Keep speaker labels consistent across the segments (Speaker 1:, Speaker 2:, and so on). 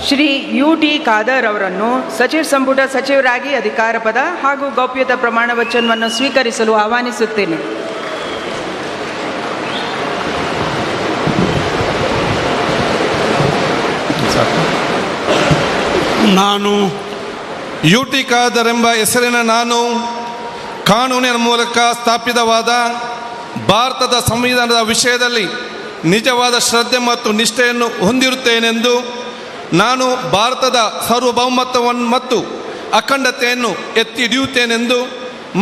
Speaker 1: Shri UT Khader ಅವರನ್ನು ಸಚಿವ ಸಂಪುಟ ಸಚಿವರಾಗಿ ಅಧಿಕಾರ ಪದ ಹಾಗೂ ಗೌಪ್ಯತಾ ಪ್ರಮಾಣ ವಚನವನ್ನು ಸ್ವೀಕರಿಸಲು ಆಹ್ವಾನಿಸುತ್ತೇನೆ.
Speaker 2: ನಾನು UT ಖಾದರ್ ಎಂಬ ಹೆಸರಿನ ನಾನು ಕಾನೂನಿನ ಮೂಲಕ ಸ್ಥಾಪಿತವಾದ ಭಾರತದ ಸಂವಿಧಾನದ ವಿಷಯದಲ್ಲಿ ನಿಜವಾದ ಶ್ರದ್ಧೆ ಮತ್ತು ನಿಷ್ಠೆಯನ್ನು ಹೊಂದಿರುತ್ತೇನೆಂದು, ನಾನು ಭಾರತದ ಸಾರ್ವಭೌಮತ್ವವನ್ನು ಮತ್ತು ಅಖಂಡತೆಯನ್ನು ಎತ್ತಿ ಹಿಡಿಯುತ್ತೇನೆಂದು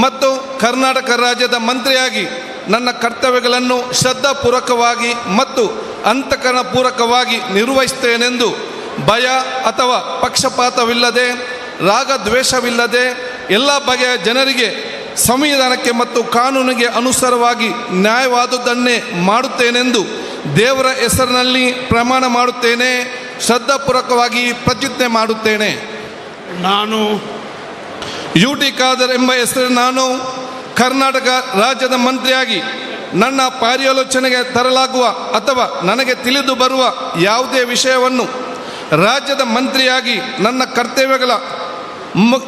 Speaker 2: ಮತ್ತು ಕರ್ನಾಟಕ ರಾಜ್ಯದ ಮಂತ್ರಿಯಾಗಿ ನನ್ನ ಕರ್ತವ್ಯಗಳನ್ನು ಶ್ರದ್ಧಾಪೂರ್ವಕವಾಗಿ ಮತ್ತು ಅಂತಃಕರಣಪೂರ್ವಕವಾಗಿ ನಿರ್ವಹಿಸುತ್ತೇನೆಂದು ಭಯ ಅಥವಾ ಪಕ್ಷಪಾತವಿಲ್ಲದೆ, ರಾಗದ್ವೇಷವಿಲ್ಲದೆ ಎಲ್ಲ ಬಗೆಯ ಜನರಿಗೆ ಸಂವಿಧಾನಕ್ಕೆ ಮತ್ತು ಕಾನೂನಿಗೆ ಅನುಸಾರವಾಗಿ ನ್ಯಾಯವಾದುದನ್ನೇ ಮಾಡುತ್ತೇನೆಂದು ದೇವರ ಹೆಸರಿನಲ್ಲಿ ಪ್ರಮಾಣ ಮಾಡುತ್ತೇನೆ. ಶ್ರದ್ಧಾಪೂರ್ವಕವಾಗಿ ಪ್ರತಿಜ್ಞೆ ಮಾಡುತ್ತೇನೆ.
Speaker 3: ನಾನು
Speaker 2: UT ಖಾದರ್ ಎಂಬ ಹೆಸರಿನ ನಾನು ಕರ್ನಾಟಕ ರಾಜ್ಯದ ಮಂತ್ರಿಯಾಗಿ ನನ್ನ ಪರ್ಯಾಲೋಚನೆಗೆ ತರಲಾಗುವ ಅಥವಾ ನನಗೆ ತಿಳಿದು ಬರುವ ಯಾವುದೇ ವಿಷಯವನ್ನು ರಾಜ್ಯದ ಮಂತ್ರಿಯಾಗಿ ನನ್ನ ಕರ್ತವ್ಯಗಳ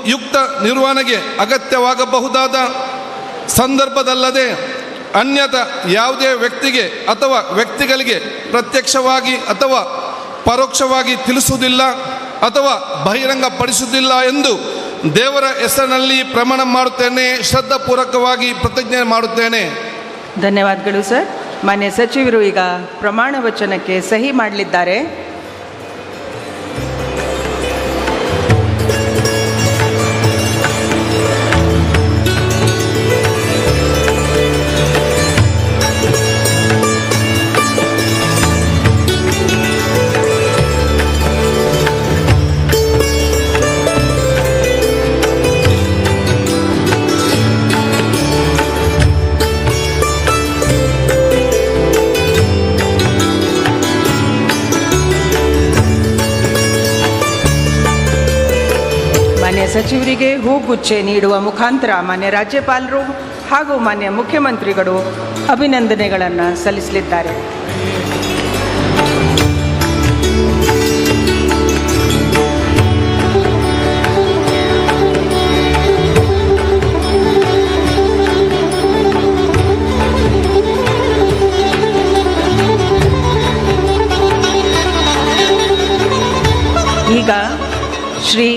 Speaker 2: ಯುಕ್ತ ನಿರ್ವಹಣೆಗೆ ಅಗತ್ಯವಾಗಬಹುದಾದ ಸಂದರ್ಭದಲ್ಲದೆ ಅನ್ಯಥ ಯಾವುದೇ ವ್ಯಕ್ತಿಗೆ ಅಥವಾ ವ್ಯಕ್ತಿಗಳಿಗೆ ಪ್ರತ್ಯಕ್ಷವಾಗಿ ಅಥವಾ ಪರೋಕ್ಷವಾಗಿ ತಿಳಿಸುವುದಿಲ್ಲ ಅಥವಾ ಬಹಿರಂಗಪಡಿಸುವುದಿಲ್ಲ ಎಂದು ದೇವರ ಹೆಸರಿನಲ್ಲಿ ಪ್ರಮಾಣ ಮಾಡುತ್ತೇನೆ. ಶ್ರದ್ಧಾಪೂರ್ವಕವಾಗಿ ಪ್ರತಿಜ್ಞೆ ಮಾಡುತ್ತೇನೆ.
Speaker 1: ಧನ್ಯವಾದಗಳು ಸರ್. ಮಾನ್ಯ ಸಚಿವರು ಈಗ ಪ್ರಮಾಣ ವಚನಕ್ಕೆ ಸಹಿ ಮಾಡಲಿದ್ದಾರೆ. ಮಾನ್ಯ ಸಚಿವರಿಗೆ ಹೂಗುಚ್ಚೆ ನೀಡುವ ಮುಖಾಂತರ ಮಾನ್ಯ ರಾಜ್ಯಪಾಲರು ಹಾಗೂ ಮಾನ್ಯ ಮುಖ್ಯಮಂತ್ರಿಗಳು ಅಭಿನಂದನೆಗಳನ್ನು ಸಲ್ಲಿಸಲಿದ್ದಾರೆ. ಈಗ ಶ್ರೀ